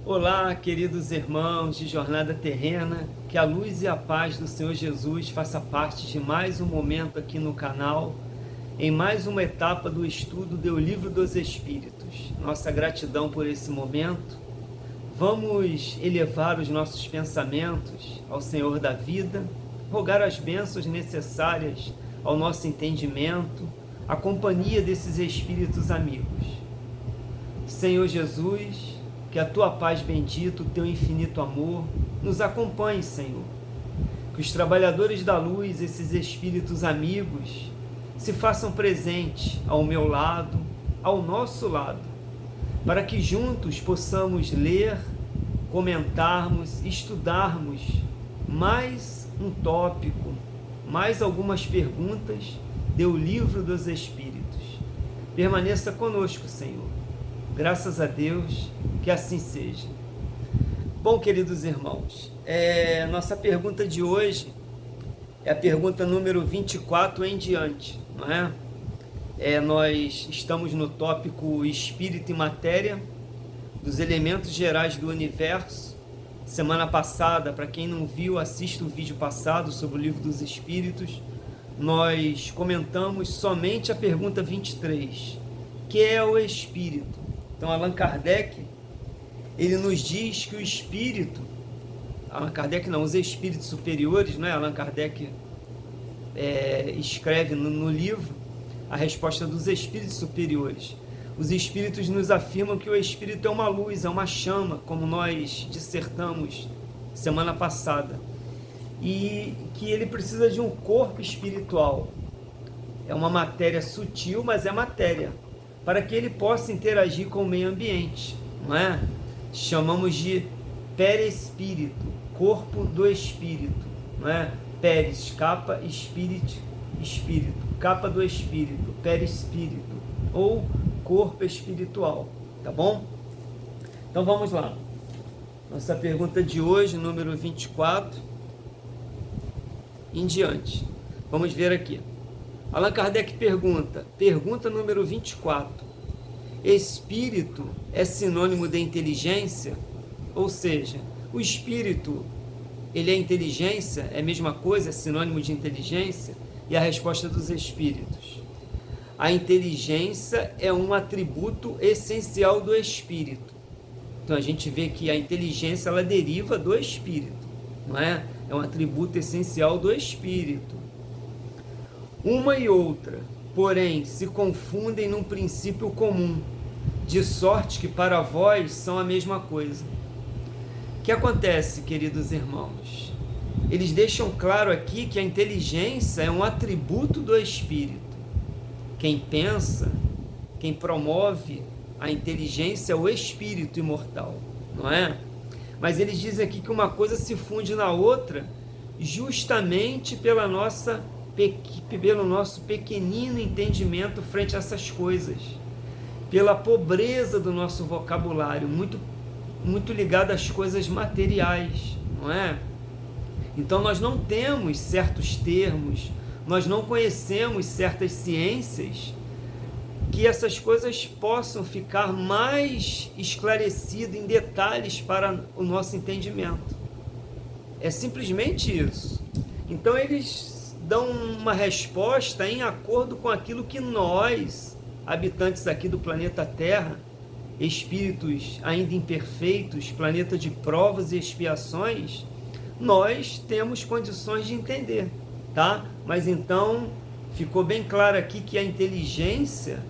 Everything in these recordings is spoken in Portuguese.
Olá, queridos irmãos de Jornada Terrena, que a luz e a paz do Senhor Jesus faça parte de mais um momento aqui no canal, em mais uma etapa do estudo do Livro dos Espíritos. Nossa gratidão por esse momento. Vamos elevar os nossos pensamentos ao Senhor da vida, rogar as bênçãos necessárias ao nosso entendimento, a companhia desses Espíritos amigos. Senhor Jesus, que a Tua paz bendita, o Teu infinito amor, nos acompanhe, Senhor. Que os trabalhadores da luz, esses Espíritos amigos, se façam presentes ao meu lado, ao nosso lado, para que juntos possamos ler, comentarmos, estudarmos mais um tópico, mais algumas perguntas do Livro dos Espíritos. Permaneça conosco, Senhor. Graças a Deus, que assim seja. Bom, queridos irmãos, nossa pergunta de hoje é a pergunta número 24 em diante, não é? Nós estamos no tópico Espírito e Matéria, dos elementos gerais do universo. Semana passada, para quem não viu, assista o vídeo passado sobre o Livro dos Espíritos. Nós comentamos somente a pergunta 23, que é o Espírito. Então, Allan Kardec, ele nos diz que o Espírito, Allan Kardec não, os Espíritos superiores, né? Allan Kardec escreve no livro a resposta dos Espíritos superiores. Os Espíritos nos afirmam que o Espírito é uma luz, é uma chama, como nós dissertamos semana passada, e que ele precisa de um corpo espiritual. É uma matéria sutil, mas é matéria, para que ele possa interagir com o meio ambiente, não é? Chamamos de perispírito, corpo do espírito, não é? Peris, capa, espírito, capa do espírito, perispírito, ou corpo espiritual, tá bom? Então vamos lá. Nossa pergunta de hoje, número 24, em diante. Vamos ver aqui. Allan Kardec pergunta número 24. Espírito é sinônimo de inteligência? Ou seja, o espírito, ele é inteligência? É a mesma coisa? É sinônimo de inteligência? E a resposta dos espíritos: a inteligência é um atributo essencial do espírito. Então a gente vê que a inteligência, ela deriva do espírito, não é? É um atributo essencial do espírito. Uma e outra, porém, se confundem num princípio comum, de sorte que para vós são a mesma coisa. O que acontece, queridos irmãos? Eles deixam claro aqui que a inteligência é um atributo do espírito. Quem pensa, quem promove a inteligência é o espírito imortal, não é? Mas eles dizem aqui que uma coisa se funde na outra justamente pelo nosso pequenino entendimento frente a essas coisas, pela pobreza do nosso vocabulário, muito ligado às coisas materiais, não é? Então nós não temos certos termos, nós não conhecemos certas ciências que essas coisas possam ficar mais esclarecidas em detalhes para o nosso entendimento. É simplesmente isso. Então eles dão uma resposta em acordo com aquilo que nós, habitantes aqui do planeta Terra, espíritos ainda imperfeitos, planeta de provas e expiações, nós temos condições de entender, tá? Mas então ficou bem claro aqui que a inteligência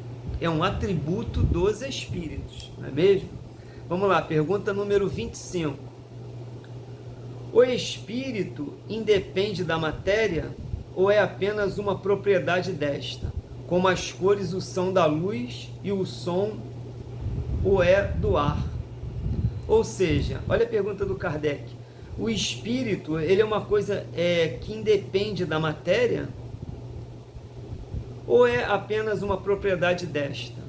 é um atributo dos espíritos, não é mesmo? Vamos lá, pergunta número 25. O espírito independe da matéria ou é apenas uma propriedade desta, como as cores o são da luz e o som o é do ar? Ou seja, olha a pergunta do Kardec. O espírito, ele é uma coisa que independe da matéria ou é apenas uma propriedade desta?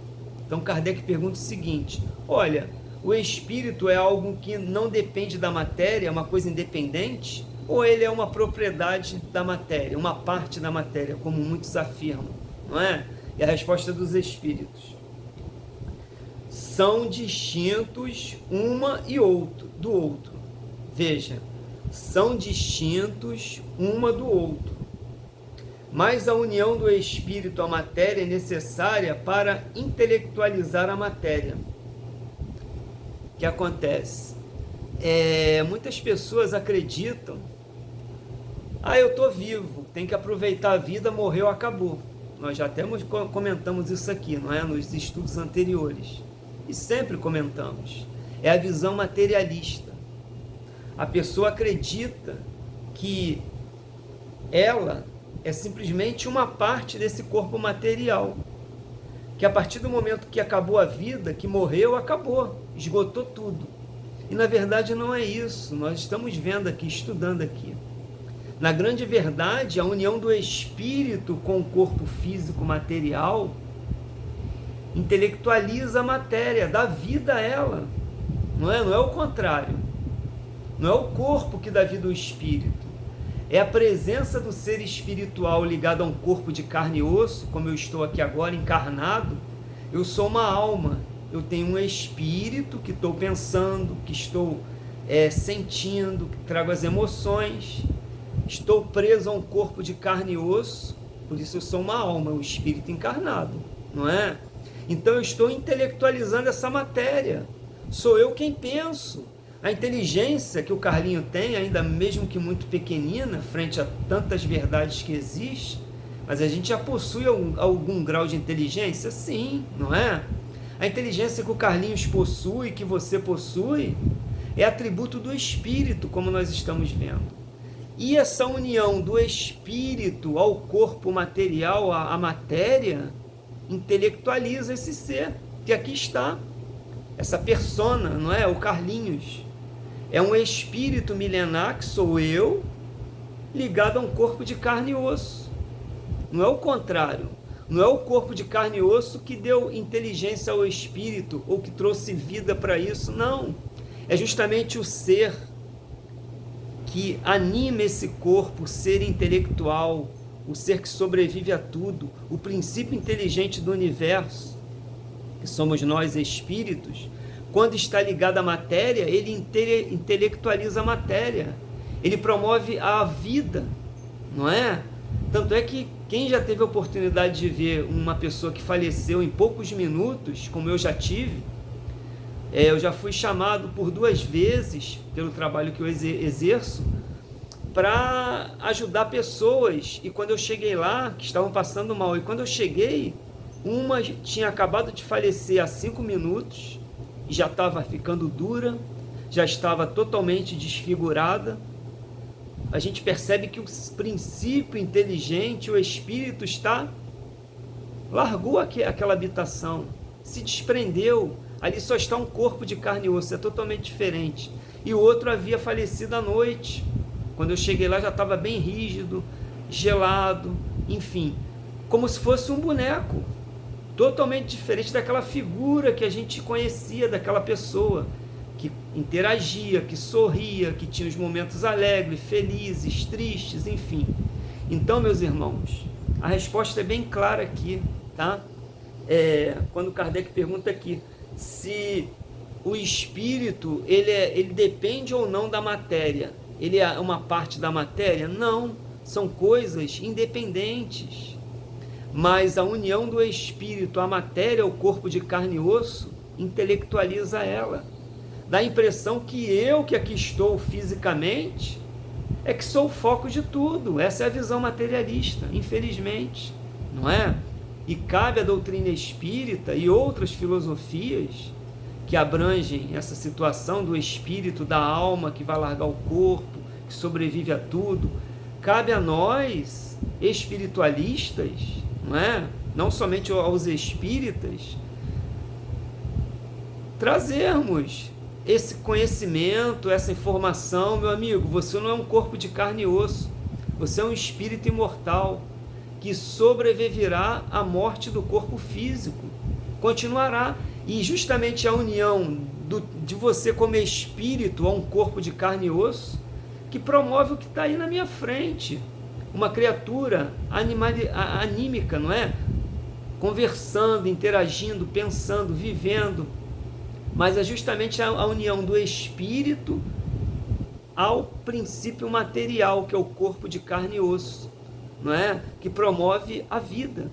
Então Kardec pergunta o seguinte: olha, o espírito é algo que não depende da matéria, é uma coisa independente, ou ele é uma propriedade da matéria, uma parte da matéria, como muitos afirmam, não é? E a resposta dos espíritos: são distintos uma e outro, do outro. Veja, são distintos uma do outro. Mas a união do espírito à matéria é necessária para intelectualizar a matéria. O que acontece? Muitas pessoas acreditam: eu estou vivo, tem que aproveitar a vida, morreu, acabou. Nós já até comentamos isso aqui, não é? Nos estudos anteriores. E sempre comentamos. É a visão materialista. A pessoa acredita que ela é simplesmente uma parte desse corpo material. Que a partir do momento que acabou a vida, que morreu, acabou, esgotou tudo. E na verdade não é isso. Nós estamos vendo aqui, estudando aqui. Na grande verdade, a união do espírito com o corpo físico material intelectualiza a matéria, dá vida a ela. Não é o contrário. Não é o corpo que dá vida ao espírito. É a presença do ser espiritual ligado a um corpo de carne e osso, como eu estou aqui agora encarnado. Eu sou uma alma, eu tenho um espírito que estou pensando, que estou sentindo, que trago as emoções. Estou preso a um corpo de carne e osso, por isso eu sou uma alma, um espírito encarnado, não é? Então eu estou intelectualizando essa matéria. Sou eu quem penso. A inteligência que o Carlinho tem, ainda mesmo que muito pequenina, frente a tantas verdades que existem, mas a gente já possui algum grau de inteligência? Sim, não é? A inteligência que o Carlinhos possui, que você possui, é atributo do espírito, como nós estamos vendo. E essa união do espírito ao corpo material, à matéria, intelectualiza esse ser, que aqui está. Essa persona, não é? O Carlinhos. É um espírito milenar, que sou eu, ligado a um corpo de carne e osso. Não é o contrário. Não é o corpo de carne e osso que deu inteligência ao espírito, ou que trouxe vida para isso. Não. É justamente o ser que anima esse corpo, o ser intelectual, o ser que sobrevive a tudo, o princípio inteligente do universo, que somos nós espíritos. Quando está ligado à matéria, ele intelectualiza a matéria, ele promove a vida, não é? Tanto é que quem já teve a oportunidade de ver uma pessoa que faleceu em poucos minutos, como eu já tive, eu já fui chamado por 2 vezes, pelo trabalho que eu exerço, para ajudar pessoas. E quando eu cheguei lá, que estavam passando mal, e quando eu cheguei, uma tinha acabado de falecer há 5 minutos, e já estava ficando dura, já estava totalmente desfigurada. A gente percebe que o princípio inteligente, o espírito largou aquela habitação, se desprendeu. Ali só está um corpo de carne e osso, é totalmente diferente. E o outro havia falecido à noite. Quando eu cheguei lá já estava bem rígido, gelado, enfim, como se fosse um boneco, totalmente diferente daquela figura que a gente conhecia, daquela pessoa que interagia, que sorria, que tinha os momentos alegres, felizes, tristes, enfim. Então, meus irmãos, a resposta é bem clara aqui, tá? Quando Kardec pergunta aqui se o espírito ele depende ou não da matéria, ele é uma parte da matéria? Não, são coisas independentes. Mas a união do espírito à matéria, ao corpo de carne e osso, intelectualiza ela. Dá a impressão que eu, que aqui estou fisicamente, é que sou o foco de tudo. Essa é a visão materialista, infelizmente, não é? E cabe à doutrina espírita e outras filosofias que abrangem essa situação do espírito, da alma que vai largar o corpo, que sobrevive a tudo. Cabe a nós, espiritualistas, não é? Não somente aos espíritas, trazermos esse conhecimento, essa informação. Meu amigo, você não é um corpo de carne e osso, você é um espírito imortal que sobreviverá à morte do corpo físico, continuará. E justamente a união de você como espírito a um corpo de carne e osso que promove o que está aí na minha frente, uma criatura anímica, não é? Conversando, interagindo, pensando, vivendo, mas é justamente a união do espírito ao princípio material, que é o corpo de carne e osso, não é? Que promove a vida,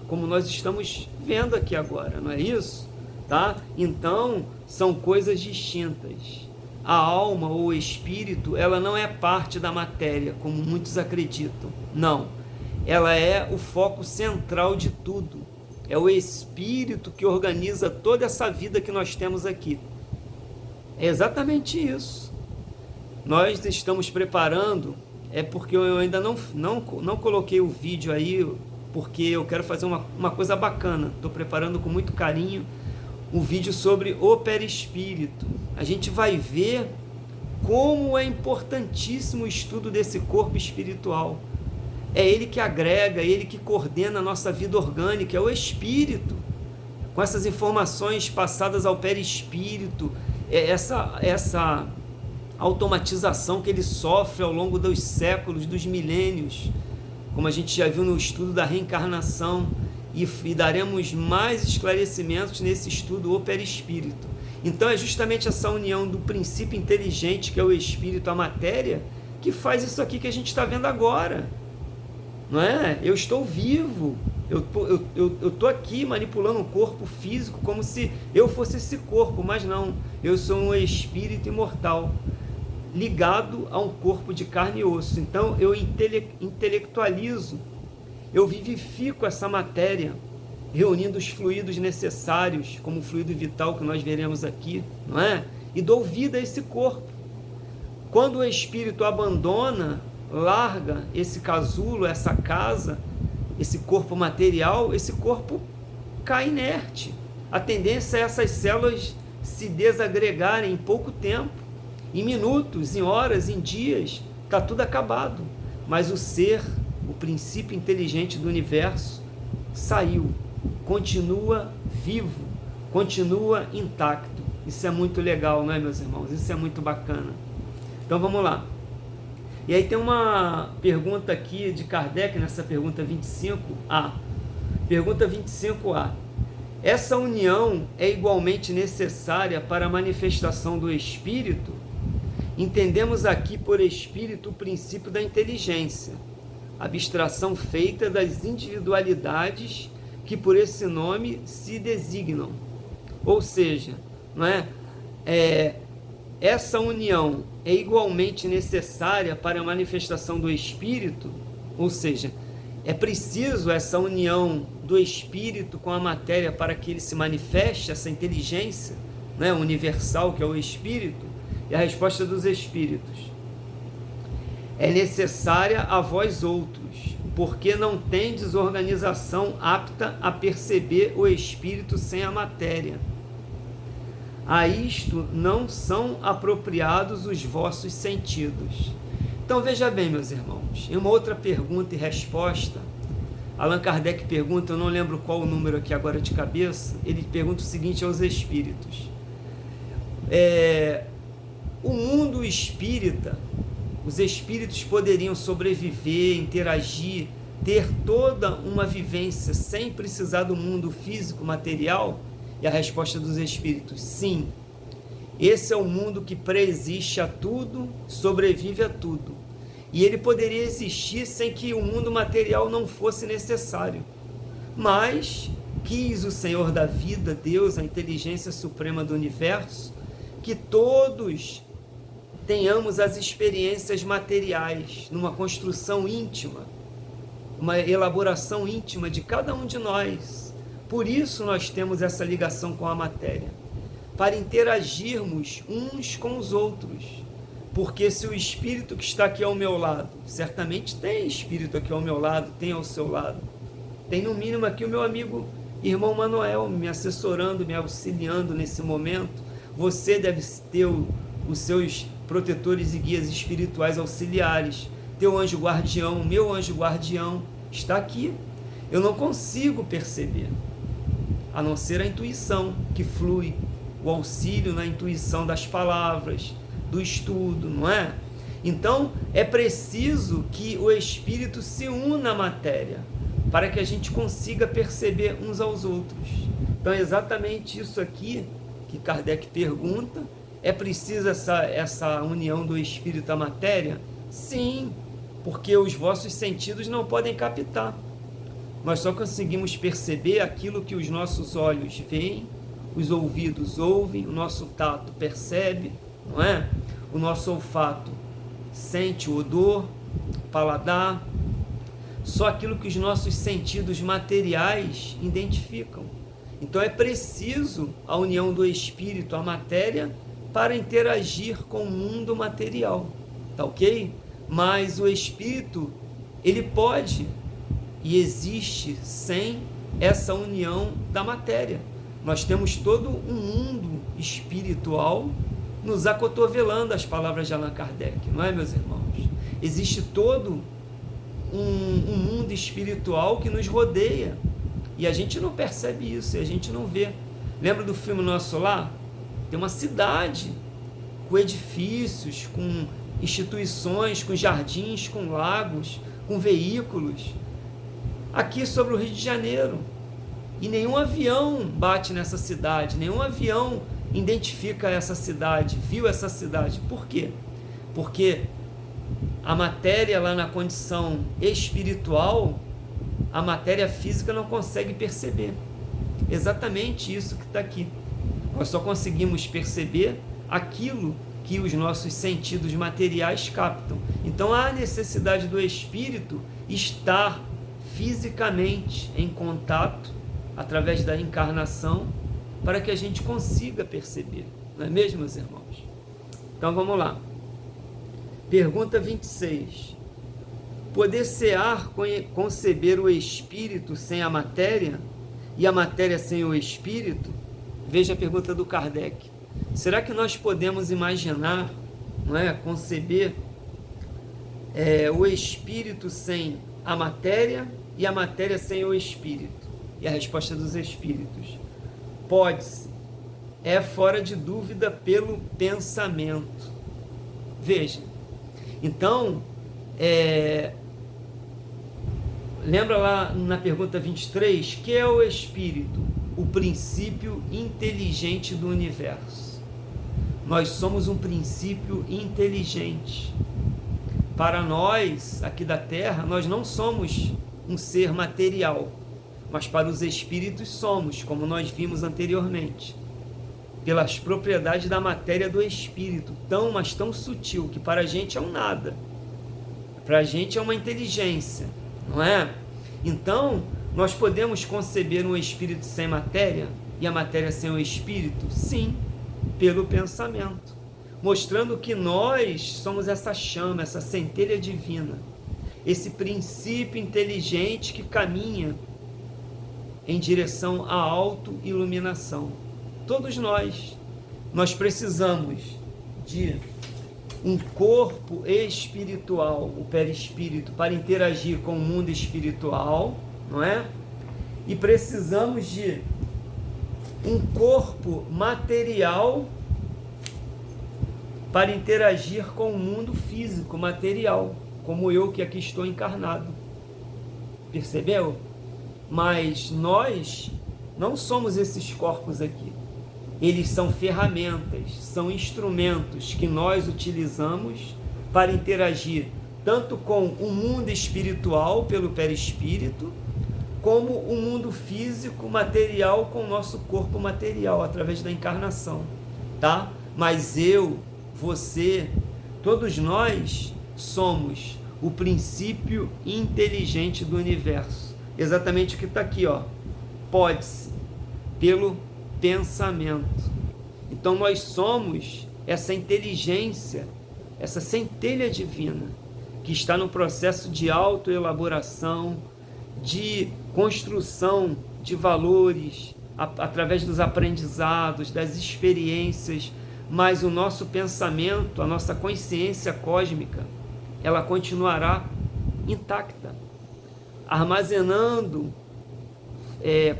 como nós estamos vendo aqui agora, não é isso? Tá? Então, são coisas distintas. A alma ou o espírito, ela não é parte da matéria, como muitos acreditam. Não. Ela é o foco central de tudo. É o espírito que organiza toda essa vida que nós temos aqui. É exatamente isso. Nós estamos preparando, é porque eu ainda não coloquei o vídeo aí, porque eu quero fazer uma coisa bacana. Estou preparando com muito carinho um vídeo sobre o perispírito. A gente vai ver como é importantíssimo o estudo desse corpo espiritual. É ele que agrega, é ele que coordena a nossa vida orgânica, é o espírito. Com essas informações passadas ao perispírito, essa automatização que ele sofre ao longo dos séculos, dos milênios, como a gente já viu no estudo da reencarnação, e daremos mais esclarecimentos nesse estudo o perispírito. Então é justamente essa união do princípio inteligente, que é o espírito, a matéria, que faz isso aqui que a gente está vendo agora, não é? Eu estou vivo, eu estou aqui manipulando um corpo físico como se eu fosse esse corpo, mas não, eu sou um espírito imortal, ligado a um corpo de carne e osso. Então eu intelectualizo, eu vivifico essa matéria, reunindo os fluidos necessários, como o fluido vital que nós veremos aqui, não é? E dou vida a esse corpo. Quando o espírito abandona, larga esse casulo, essa casa, esse corpo material, esse corpo cai inerte. A tendência é essas células se desagregarem em pouco tempo, em minutos, em horas, em dias, está tudo acabado. Mas o ser, o princípio inteligente do universo, saiu, continua vivo, continua intacto. Isso é muito legal, não é, meus irmãos? Isso é muito bacana. Então vamos lá. E aí tem uma pergunta aqui de Kardec, nessa pergunta 25A. Pergunta 25A. Essa união é igualmente necessária para a manifestação do espírito? Entendemos aqui por espírito o princípio da inteligência, abstração feita das individualidades que por esse nome se designam. Ou seja, não é? Essa união é igualmente necessária para a manifestação do espírito, ou seja, é preciso essa união do espírito com a matéria para que ele se manifeste, essa inteligência, né, universal que é o espírito. E a resposta dos espíritos: é necessária a vós outros, porque não tendes organização apta a perceber o espírito sem a matéria. A isto não são apropriados os vossos sentidos. Então veja bem, meus irmãos, em uma outra pergunta e resposta, Allan Kardec pergunta, eu não lembro qual o número aqui agora de cabeça, ele pergunta o seguinte aos espíritos: o mundo espírita, os espíritos poderiam sobreviver, interagir, ter toda uma vivência sem precisar do mundo físico, material? E a resposta dos espíritos: sim. Esse é o mundo que preexiste a tudo, sobrevive a tudo. E ele poderia existir sem que o mundo material não fosse necessário. Mas quis o Senhor da vida, Deus, a inteligência suprema do universo, que todos tenhamos as experiências materiais, numa construção íntima, uma elaboração íntima de cada um de nós. Por isso nós temos essa ligação com a matéria, para interagirmos uns com os outros. Porque se o espírito que está aqui ao meu lado, certamente tem espírito aqui ao meu lado, tem ao seu lado, tem no mínimo aqui o meu amigo, irmão Manuel, me assessorando, me auxiliando nesse momento. Você deve ter os seus protetores e guias espirituais auxiliares, teu anjo guardião, meu anjo guardião está aqui. Eu não consigo perceber, a não ser a intuição que flui, o auxílio na intuição das palavras, do estudo, não é? Então é preciso que o espírito se una à matéria, para que a gente consiga perceber uns aos outros. Então é exatamente isso aqui que Kardec pergunta: é precisa essa união do espírito à matéria? Sim, porque os vossos sentidos não podem captar. Nós só conseguimos perceber aquilo que os nossos olhos veem, os ouvidos ouvem, o nosso tato percebe, não é? O nosso olfato sente o odor, paladar, só aquilo que os nossos sentidos materiais identificam. Então é preciso a união do espírito à matéria para interagir com o mundo material, tá ok? Mas o espírito, ele pode e existe sem essa união da matéria. Nós temos todo um mundo espiritual nos acotovelando, as palavras de Allan Kardec, não é, meus irmãos? Existe todo um mundo espiritual que nos rodeia e a gente não percebe isso, e a gente não vê. Lembra do filme Nosso Lar? Tem uma cidade com edifícios, com instituições, com jardins, com lagos, com veículos, aqui sobre o Rio de Janeiro, e nenhum avião bate nessa cidade, nenhum avião identifica essa cidade, viu essa cidade. Por quê? Porque a matéria lá na condição espiritual, a matéria física não consegue perceber. Exatamente isso que está aqui. Nós só conseguimos perceber aquilo que os nossos sentidos materiais captam. Então há necessidade do espírito estar fisicamente em contato, através da encarnação, para que a gente consiga perceber. Não é mesmo, meus irmãos? Então vamos lá. Pergunta 26. Poder-se-á conceber o espírito sem a matéria e a matéria sem o espírito? Veja a pergunta do Kardec. Será que nós podemos imaginar, não é, conceber o espírito sem a matéria e a matéria sem o espírito? E a resposta dos espíritos: pode-se, é fora de dúvida pelo pensamento. Veja, então, lembra lá na pergunta 23, que é o espírito? O princípio inteligente do universo. Nós somos um princípio inteligente. Para nós, aqui da Terra, nós não somos um ser material, mas para os espíritos somos, como nós vimos anteriormente, pelas propriedades da matéria do espírito, mas tão sutil, que para a gente é um nada, para a gente é uma inteligência, não é? Então, nós podemos conceber um espírito sem matéria e a matéria sem o espírito? Sim, pelo pensamento, mostrando que nós somos essa chama, essa centelha divina, esse princípio inteligente que caminha em direção à autoiluminação. Todos nós precisamos de um corpo espiritual, o perispírito, para interagir com o mundo espiritual, não é? E precisamos de um corpo material para interagir com o mundo físico, material, como eu que aqui estou encarnado. Percebeu? Mas nós não somos esses corpos aqui. Eles são ferramentas, são instrumentos que nós utilizamos para interagir tanto com o mundo espiritual pelo perispírito, como o mundo físico, material, com o nosso corpo material, através da encarnação, tá? Mas eu, você, todos nós somos o princípio inteligente do universo. Exatamente o que está aqui, ó. Pode-se, pelo pensamento. Então nós somos essa inteligência, essa centelha divina, que está no processo de autoelaboração, de construção de valores, através dos aprendizados, das experiências, mas o nosso pensamento, a nossa consciência cósmica, ela continuará intacta, armazenando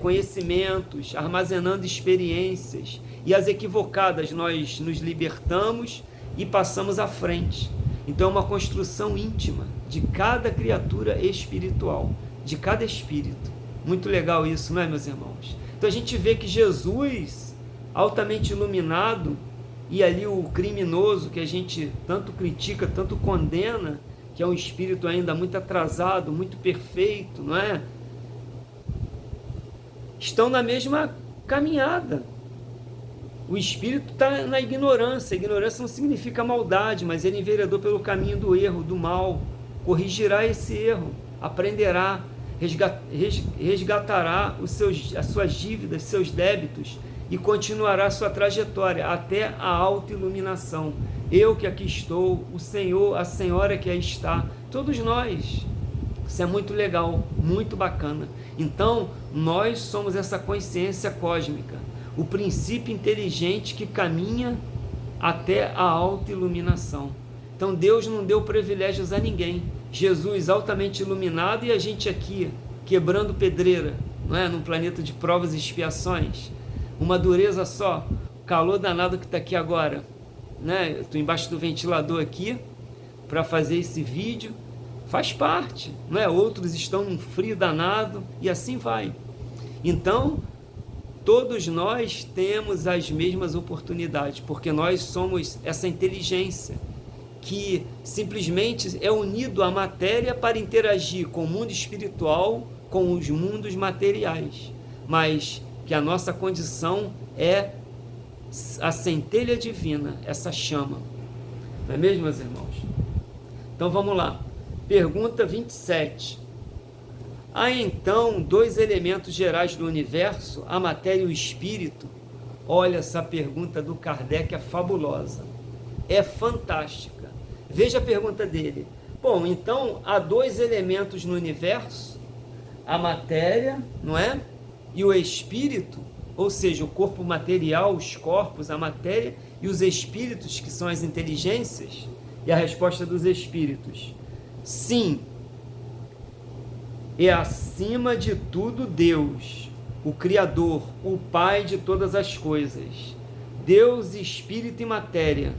conhecimentos, armazenando experiências, e as equivocadas nós nos libertamos e passamos à frente. Então é uma construção íntima de cada criatura espiritual, de cada espírito. Muito legal isso, não é, meus irmãos? Então a gente vê que Jesus altamente iluminado, e ali o criminoso que a gente tanto critica, tanto condena, que é um espírito ainda muito atrasado, muito perfeito, não é? Estão na mesma caminhada. O espírito está na ignorância. A ignorância não significa maldade, mas ele enveredou pelo caminho do erro, do mal. Corrigirá esse erro, aprenderá, resgatará as suas dívidas, seus débitos, e continuará sua trajetória até a autoiluminação. Eu que aqui estou, o Senhor, a Senhora que aí está, todos nós. Isso é muito legal, muito bacana. Então, nós somos essa consciência cósmica, o princípio inteligente que caminha até a autoiluminação. Então, Deus não deu privilégios a ninguém. Jesus altamente iluminado e a gente aqui, quebrando pedreira, não é? Num planeta de provas e expiações. Uma dureza só, o calor danado que está aqui agora, né? Eu estou embaixo do ventilador aqui para fazer esse vídeo, faz parte, não é? Outros estão num frio danado e assim vai. Então, todos nós temos as mesmas oportunidades, porque nós somos essa inteligência que simplesmente é unido à matéria para interagir com o mundo espiritual, com os mundos materiais, mas que a nossa condição é a centelha divina, essa chama. Não é mesmo, meus irmãos? Então vamos lá. Pergunta 27. Há então dois elementos gerais do universo, a matéria e o espírito? Olha, essa pergunta do Kardec é fabulosa. É fantástica. Veja a pergunta dele. Bom, então há dois elementos no universo, a matéria, não é? E o espírito, ou seja, o corpo material, os corpos, a matéria e os espíritos, que são as inteligências. E a resposta dos espíritos: sim, é acima de tudo Deus, o Criador, o Pai de todas as coisas. Deus, espírito e matéria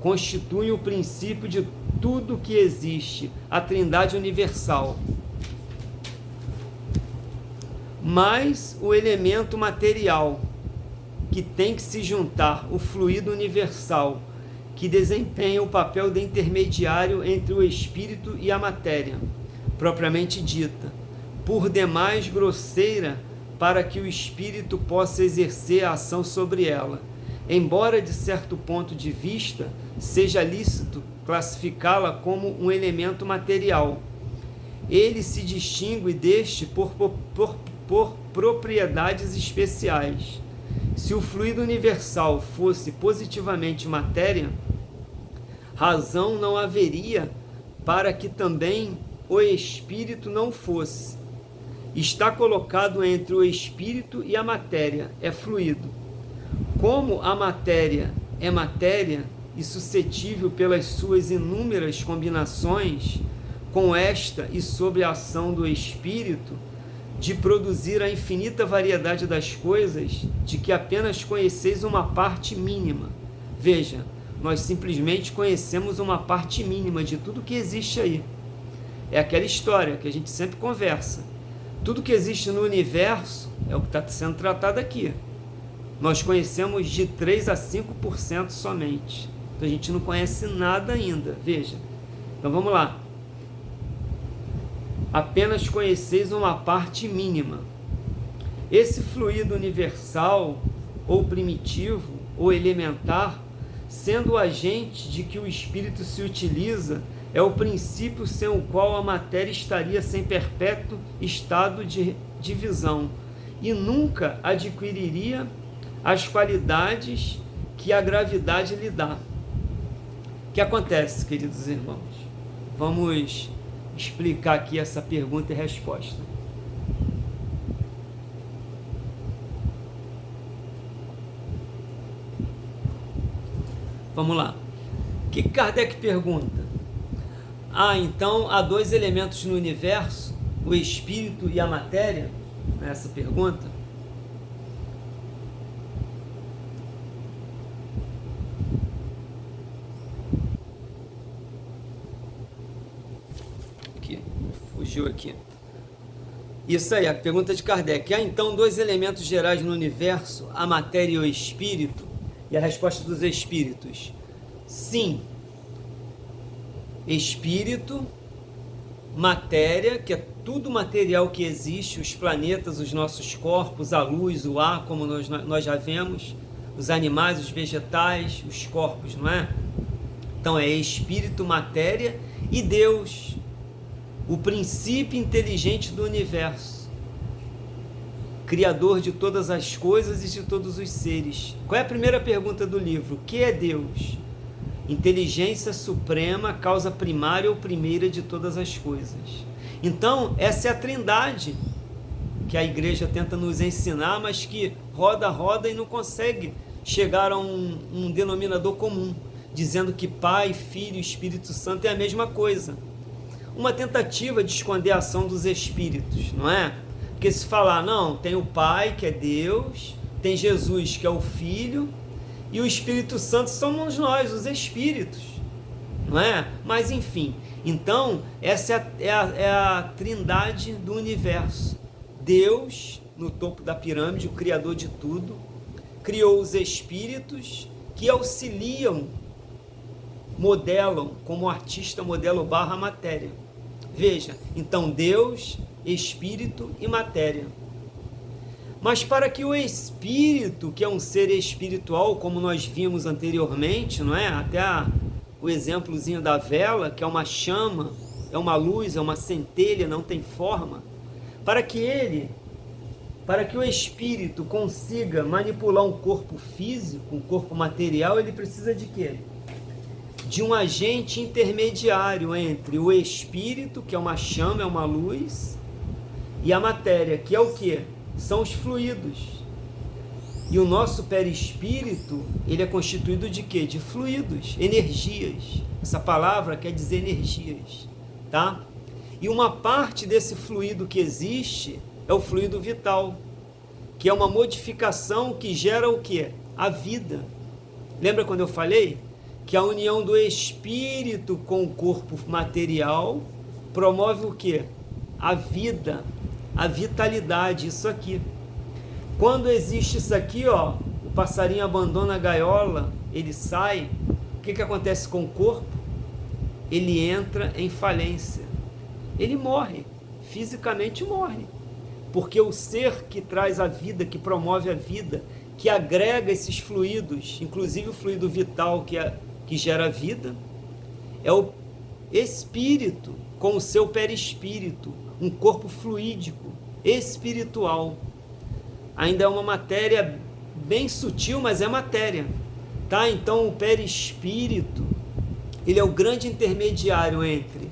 constituem o princípio de tudo que existe, a Trindade universal. Mas o elemento material, que tem que se juntar, o fluido universal, que desempenha o papel de intermediário entre o espírito e a matéria, propriamente dita, por demais grosseira para que o espírito possa exercer a ação sobre ela, embora de certo ponto de vista seja lícito classificá-la como um elemento material. Ele se distingue deste por propriedades especiais. Se o fluido universal fosse positivamente matéria, razão não haveria para que também o espírito não fosse. Está colocado entre o espírito e a matéria, é fluido. Como a matéria é matéria e suscetível pelas suas inúmeras combinações com esta e sob a ação do espírito, de produzir a infinita variedade das coisas, de que apenas conheceis uma parte mínima. Veja, nós simplesmente conhecemos uma parte mínima de tudo que existe aí. É aquela história que a gente sempre conversa. Tudo que existe no universo é o que está sendo tratado aqui. Nós conhecemos de 3 a 5% somente. Então a gente não conhece nada ainda. Veja. Então vamos lá. Apenas conheceis uma parte mínima. Esse fluido universal, ou primitivo, ou elementar, sendo o agente de que o espírito se utiliza, é o princípio sem o qual a matéria estaria sem perpétuo estado de divisão e nunca adquiriria as qualidades que a gravidade lhe dá. O que acontece, queridos irmãos? Vamos explicar aqui essa pergunta e resposta. Vamos lá. O que Kardec pergunta? Então há dois elementos no universo, o espírito e a matéria? Essa pergunta. Aqui, fugiu aqui. Isso aí, a pergunta de Kardec. Há então dois elementos gerais no universo, a matéria e o espírito? E a resposta dos espíritos: sim. Espírito, matéria, que é tudo material que existe, os planetas, os nossos corpos, a luz, o ar, como nós já vemos, os animais, os vegetais, os corpos, não é? Então é espírito, matéria e Deus, o princípio inteligente do universo, criador de todas as coisas e de todos os seres. Qual é a primeira pergunta do livro? O que é Deus? Inteligência suprema, causa primária ou primeira de todas as coisas. Então, essa é a trindade que a igreja tenta nos ensinar, mas que roda e não consegue chegar a um denominador comum, dizendo que Pai, Filho e Espírito Santo é a mesma coisa. Uma tentativa de esconder a ação dos espíritos, não é? Porque se falar, não, tem o Pai, que é Deus, tem Jesus, que é o Filho, e o Espírito Santo somos nós, os espíritos, não é? Mas enfim, então essa é a trindade do universo. Deus, no topo da pirâmide, o Criador de tudo, criou os espíritos que auxiliam, modelam, como o artista modela barra matéria. Veja, então Deus, Espírito e matéria. Mas para que o Espírito, que é um ser espiritual, como nós vimos anteriormente, não é? Até o exemplozinho da vela, que é uma chama, é uma luz, é uma centelha, não tem forma. Para que o Espírito consiga manipular um corpo físico, um corpo material, ele precisa de quê? De um agente intermediário entre o Espírito, que é uma chama, é uma luz, e a matéria, que é o quê? São os fluidos. E o nosso perispírito, ele é constituído de quê? De fluidos, energias. Essa palavra quer dizer energias, tá? E uma parte desse fluido que existe é o fluido vital, que é uma modificação que gera o quê? A vida. Lembra quando eu falei que a união do espírito com o corpo material promove o quê? A vida, a vitalidade, isso aqui. Quando existe isso aqui, ó, o passarinho abandona a gaiola, ele sai, o que acontece com o corpo? Ele entra em falência, ele morre, fisicamente morre, porque o ser que traz a vida, que promove a vida, que agrega esses fluidos, inclusive o fluido vital que gera vida, é o espírito com o seu perispírito, um corpo fluídico, espiritual. Ainda é uma matéria bem sutil, mas é matéria, tá? Então o perispírito, ele é o grande intermediário entre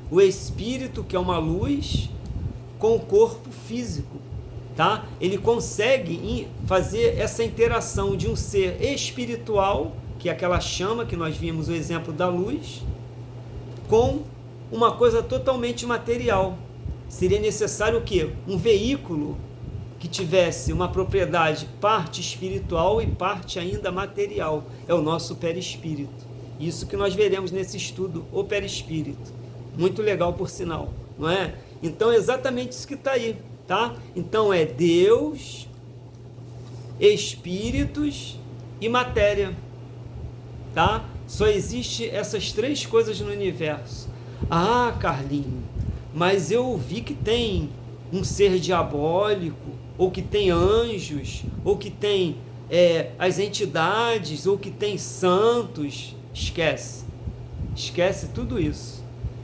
o espírito, que é uma luz, com o corpo físico, tá? Ele consegue fazer essa interação de um ser espiritual, que é aquela chama que nós vimos o exemplo da luz, com uma coisa totalmente material. Seria necessário o quê? Um veículo que tivesse uma propriedade parte espiritual e parte ainda material. É o nosso perispírito. Isso que nós veremos nesse estudo, o perispírito. Muito legal, por sinal, não é? Então é exatamente isso que está aí, tá? Então é Deus, espíritos e matéria, tá? Só existe essas três coisas no universo. Ah, Carlinho, mas eu vi que tem um ser diabólico, ou que tem anjos, ou que tem as entidades, ou que tem santos. Esquece tudo isso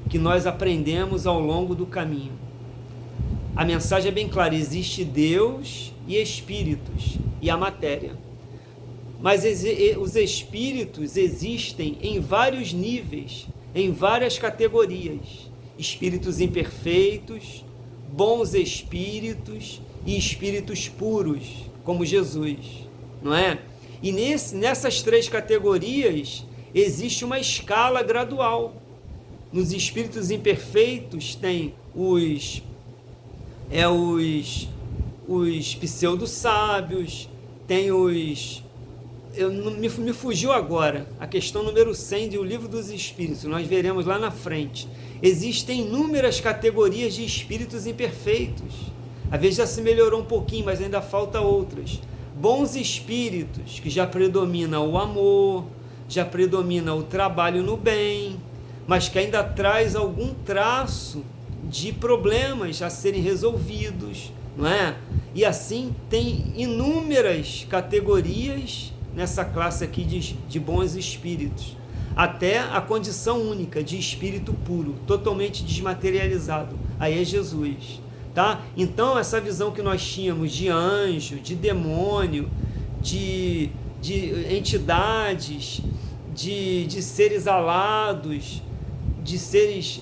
que nós aprendemos ao longo do caminho. A mensagem é bem clara: existe Deus e espíritos e a matéria. Mas os espíritos existem em vários níveis, em várias categorias. Espíritos imperfeitos, bons espíritos e espíritos puros, como Jesus, não é? E nessas três categorias existe uma escala gradual. Nos espíritos imperfeitos tem os pseudo-sábios, tem os me fugiu agora a questão número 100 do Livro dos Espíritos, nós veremos lá na frente. Existem inúmeras categorias de espíritos imperfeitos. Às vezes já se melhorou um pouquinho, mas ainda falta outras. Bons espíritos, que já predomina o amor, já predomina o trabalho no bem, mas que ainda traz algum traço de problemas a serem resolvidos, não é? E assim tem inúmeras categorias nessa classe aqui de bons espíritos, até a condição única de espírito puro, totalmente desmaterializado, aí é Jesus, tá? Então essa visão que nós tínhamos de anjo, de demônio, de entidades, de seres alados, de seres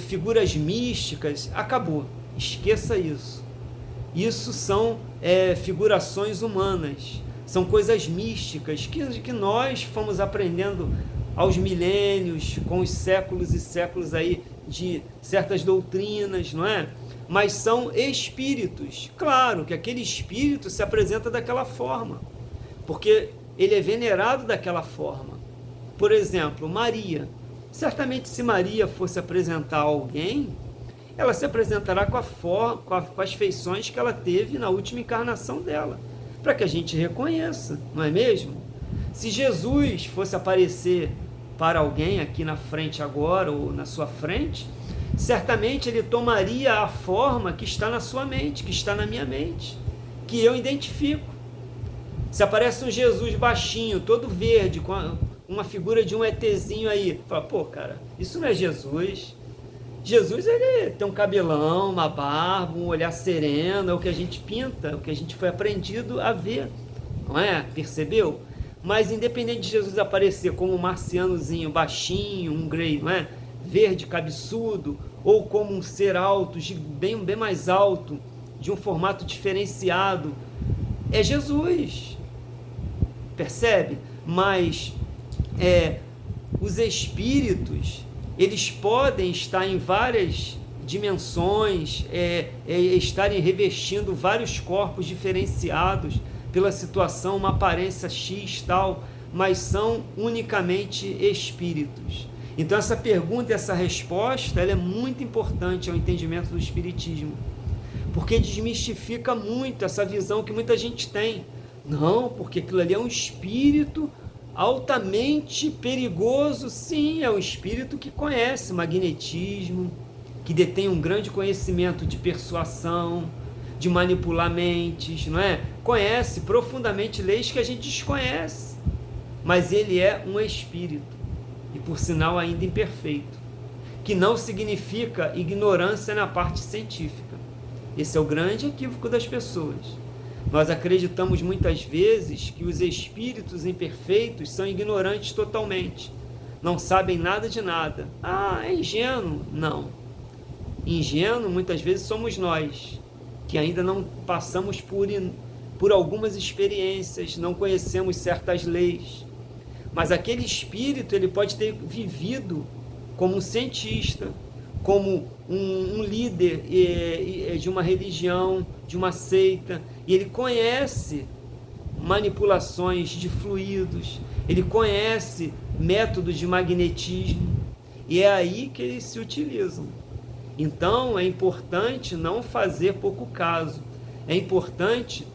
figuras místicas, acabou, esqueça isso. Isso são figurações humanas, são coisas místicas que nós fomos aprendendo aos milênios, com os séculos e séculos aí de certas doutrinas, não é? Mas são espíritos. Claro que aquele espírito se apresenta daquela forma, porque ele é venerado daquela forma. Por exemplo, Maria. Certamente, se Maria fosse apresentar a alguém, ela se apresentará com as feições que ela teve na última encarnação dela, para que a gente reconheça, não é mesmo? Se Jesus fosse aparecer para alguém aqui na frente agora, ou na sua frente, certamente ele tomaria a forma que está na sua mente, que está na minha mente, que eu identifico. Se aparece um Jesus baixinho, todo verde, com uma figura de um ETzinho aí, fala, pô, cara, isso não é Jesus. Jesus, ele tem um cabelão, uma barba, um olhar sereno, é o que a gente pinta, é o que a gente foi aprendido a ver, não é? Percebeu? Mas independente de Jesus aparecer como um marcianozinho baixinho, um grey, não é? Verde, cabeçudo, ou como um ser alto, bem mais alto, de um formato diferenciado, é Jesus. Percebe? Mas os espíritos, eles podem estar em várias dimensões, estarem revestindo vários corpos diferenciados pela situação, uma aparência X tal, mas são unicamente espíritos. Então essa pergunta e essa resposta, ela é muito importante ao entendimento do Espiritismo, porque desmistifica muito essa visão que muita gente tem. Não, porque aquilo ali é um espírito altamente perigoso. Sim, é um espírito que conhece magnetismo, que detém um grande conhecimento de persuasão, de manipular mentes, não é? Conhece profundamente leis que a gente desconhece, mas ele é um espírito, e por sinal ainda imperfeito, que não significa ignorância na parte científica. Esse é o grande equívoco das pessoas. Nós acreditamos muitas vezes que os espíritos imperfeitos são ignorantes totalmente, não sabem nada de nada. Ah, é ingênuo? Não. Ingênuo muitas vezes somos nós, que ainda não passamos por algumas experiências, não conhecemos certas leis. Mas aquele espírito, ele pode ter vivido como um cientista, como um líder de uma religião, de uma seita, e ele conhece manipulações de fluidos, ele conhece métodos de magnetismo, e é aí que eles se utilizam. Então é importante não fazer pouco caso, é importante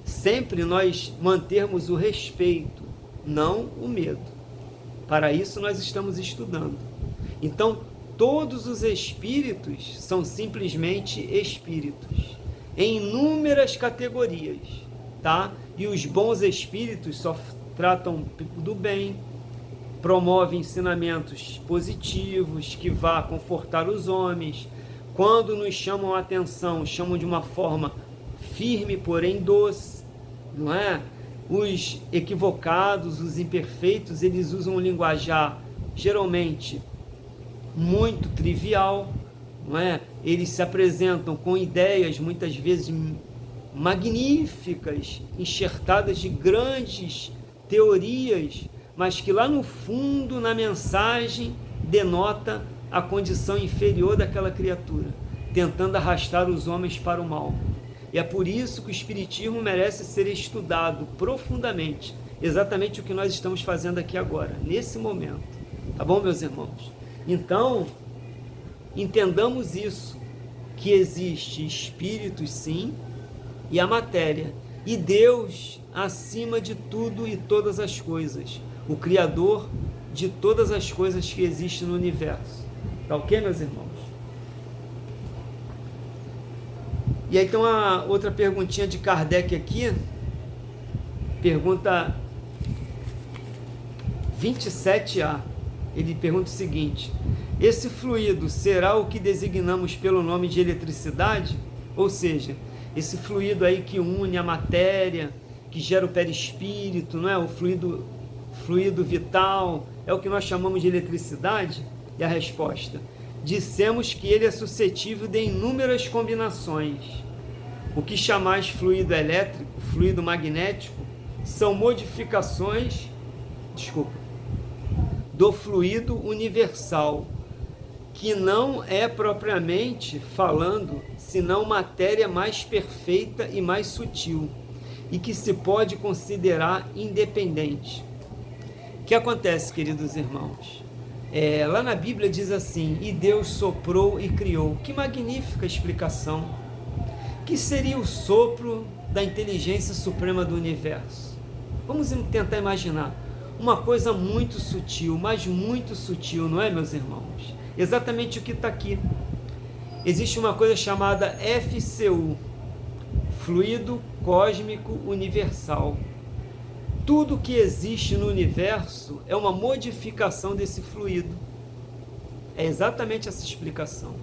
sempre nós mantermos o respeito, não o medo. Para isso nós estamos estudando. Então todos os espíritos são simplesmente espíritos, em inúmeras categorias, tá? E os bons espíritos só tratam do bem, promovem ensinamentos positivos que vá confortar os homens. Quando nos chamam a atenção, chamam de uma forma firme, porém doce, não é? Os equivocados, os imperfeitos, eles usam um linguajar geralmente muito trivial, não é? Eles se apresentam com ideias muitas vezes magníficas, enxertadas de grandes teorias, mas que lá no fundo, na mensagem, denota a condição inferior daquela criatura, tentando arrastar os homens para o mal. E é por isso que o Espiritismo merece ser estudado profundamente, exatamente o que nós estamos fazendo aqui agora, nesse momento. Tá bom, meus irmãos? Então, entendamos isso, que existe espíritos sim, e a matéria, e Deus acima de tudo e todas as coisas, o Criador de todas as coisas que existem no universo. Tá ok, meus irmãos? E aí tem uma outra perguntinha de Kardec aqui, pergunta 27A. Ele pergunta o seguinte: esse fluido será o que designamos pelo nome de eletricidade? Ou seja, esse fluido aí que une a matéria, que gera o perispírito, não é? O fluido vital, é o que nós chamamos de eletricidade? E a resposta: dissemos que ele é suscetível de inúmeras combinações. O que chamais fluido elétrico, fluido magnético, são modificações, do fluido universal, que não é propriamente falando, senão matéria mais perfeita e mais sutil, e que se pode considerar independente. O que acontece, queridos irmãos? Lá na Bíblia diz assim: e Deus soprou e criou. Que magnífica explicação! Que seria o sopro da inteligência suprema do universo? Vamos tentar imaginar uma coisa muito sutil, mas muito sutil, não é, meus irmãos? Exatamente o que está aqui. Existe uma coisa chamada FCU, Fluido Cósmico Universal. Tudo que existe no universo é uma modificação desse fluido. É exatamente essa explicação.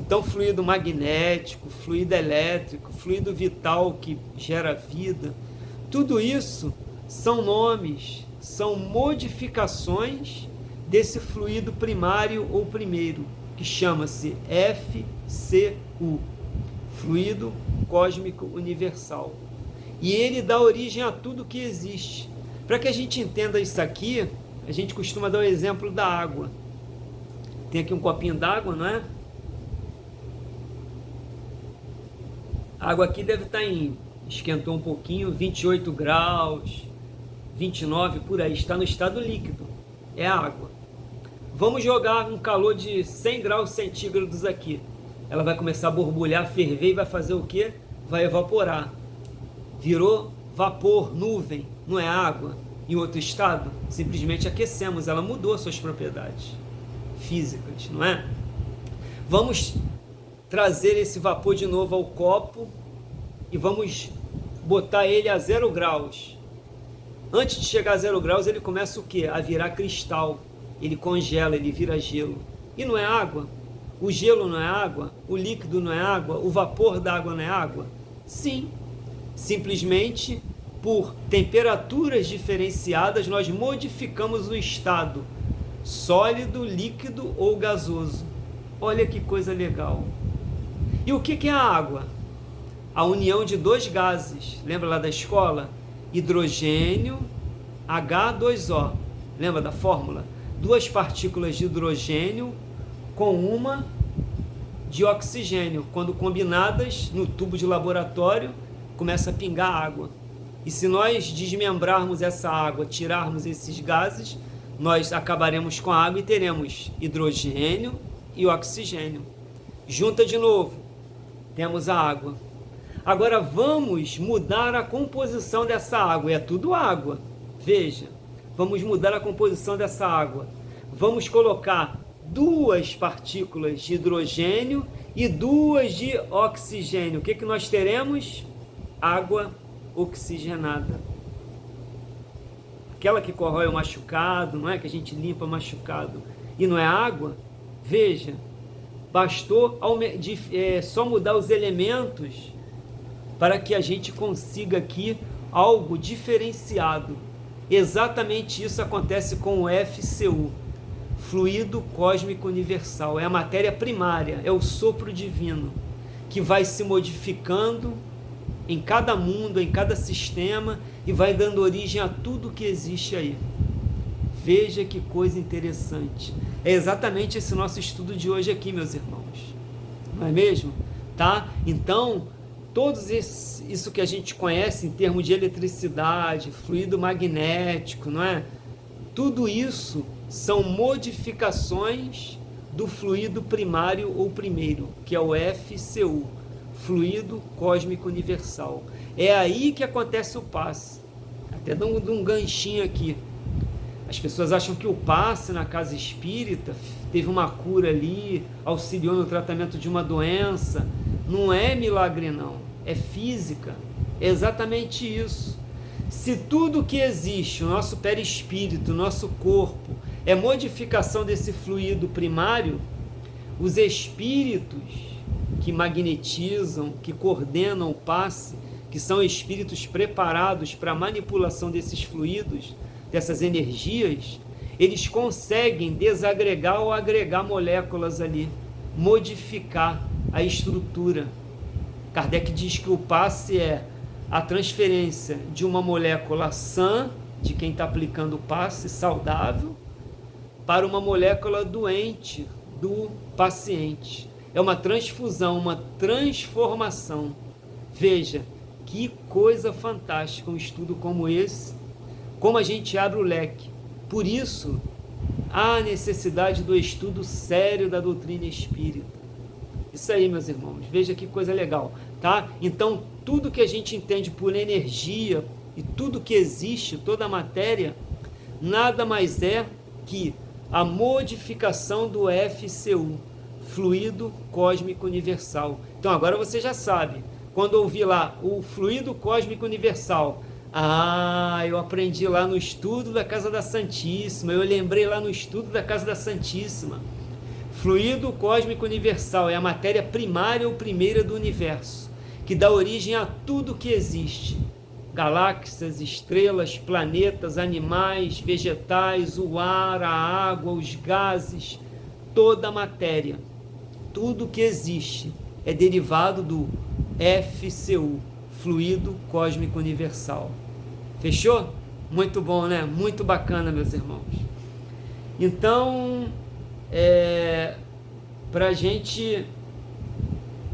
Então, fluido magnético, fluido elétrico, fluido vital que gera vida, tudo isso são nomes, são modificações desse fluido primário ou primeiro, que chama-se FCU, Fluido Cósmico Universal. E ele dá origem a tudo que existe. Para que a gente entenda isso aqui, a gente costuma dar o exemplo da água. Tem aqui um copinho d'água, não é? A água aqui deve estar esquentou um pouquinho, 28 graus, 29 por aí, está no estado líquido, é água. Vamos jogar um calor de 100 graus centígrados aqui. Ela vai começar a borbulhar, ferver e vai fazer o quê? Vai evaporar. Virou vapor, nuvem, não é água. Em outro estado, simplesmente aquecemos, ela mudou suas propriedades físicas, não é? Vamos trazer esse vapor de novo ao copo e vamos botar ele a 0 graus. Antes de chegar a 0 graus, ele começa o quê? A virar cristal. Ele congela, ele vira gelo. E não é água? O gelo não é água? O líquido não é água? O vapor da água não é água? Sim. Simplesmente por temperaturas diferenciadas, nós modificamos o estado sólido, líquido ou gasoso. Olha que coisa legal. E o que é a água? A união de dois gases. Lembra lá da escola? Hidrogênio, H2O. Lembra da fórmula? Duas partículas de hidrogênio com uma de oxigênio. Quando combinadas no tubo de laboratório, começa a pingar água. E se nós desmembrarmos essa água, tirarmos esses gases, nós acabaremos com a água e teremos hidrogênio e oxigênio. Junta de novo, temos a água. Agora vamos mudar a composição dessa água. É tudo água. Veja, vamos mudar a composição dessa água. Vamos colocar duas partículas de hidrogênio e duas de oxigênio. O que nós teremos? Água oxigenada. Aquela que corrói o machucado, não é? Que a gente limpa machucado. E não é água? Veja, bastou só mudar os elementos para que a gente consiga aqui algo diferenciado. Exatamente isso acontece com o FCU, Fluido Cósmico Universal. É a matéria primária, é o sopro divino, que vai se modificando em cada mundo, em cada sistema, e vai dando origem a tudo que existe aí. Veja que coisa interessante. É exatamente esse nosso estudo de hoje aqui, meus irmãos. Não é mesmo? Tá? Então, isso que a gente conhece em termos de eletricidade, fluido magnético, não é? Tudo isso são modificações do fluido primário ou primeiro, que é o FCU, fluido cósmico universal. É aí que acontece o passe. Até dando um ganchinho aqui. As pessoas acham que o passe na casa espírita teve uma cura ali, auxiliou no tratamento de uma doença. Não é milagre não, é física. É exatamente isso. Se tudo que existe, o nosso perispírito, o nosso corpo, é modificação desse fluido primário, os espíritos que magnetizam, que coordenam o passe, que são espíritos preparados para a manipulação desses fluidos, dessas energias, eles conseguem desagregar ou agregar moléculas ali, modificar a estrutura. Kardec diz que o passe é a transferência de uma molécula sã, de quem está aplicando o passe, saudável, para uma molécula doente do paciente. É uma transfusão, uma transformação. Veja, que coisa fantástica um estudo como esse, como a gente abre o leque. Por isso, há necessidade do estudo sério da doutrina espírita. Isso aí, meus irmãos, veja que coisa legal, tá? Então, tudo que a gente entende por energia e tudo que existe, toda a matéria, nada mais é que a modificação do FCU, fluido cósmico universal. Então, agora você já sabe, quando ouvir lá o fluido cósmico universal, eu aprendi lá no estudo da Casa da Santíssima, eu lembrei lá no estudo da Casa da Santíssima. Fluido cósmico universal é a matéria primária ou primeira do universo, que dá origem a tudo que existe. Galáxias, estrelas, planetas, animais, vegetais, o ar, a água, os gases, toda a matéria. Tudo que existe é derivado do FCU, fluido cósmico universal. Fechou? Muito bom, né? Muito bacana, meus irmãos. Então, para a gente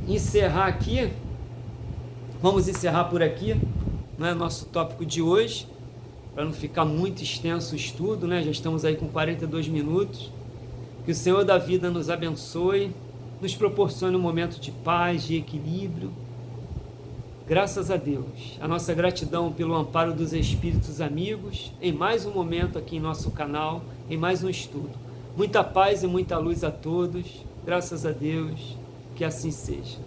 encerrar aqui, vamos encerrar por aqui, né, nosso tópico de hoje, para não ficar muito extenso o estudo, né? Já estamos aí com 42 minutos. Que o Senhor da vida nos abençoe, nos proporcione um momento de paz, de equilíbrio. Graças a Deus. A nossa gratidão pelo amparo dos espíritos amigos, em mais um momento aqui em nosso canal, em mais um estudo. Muita paz e muita luz a todos. Graças a Deus. Que assim seja.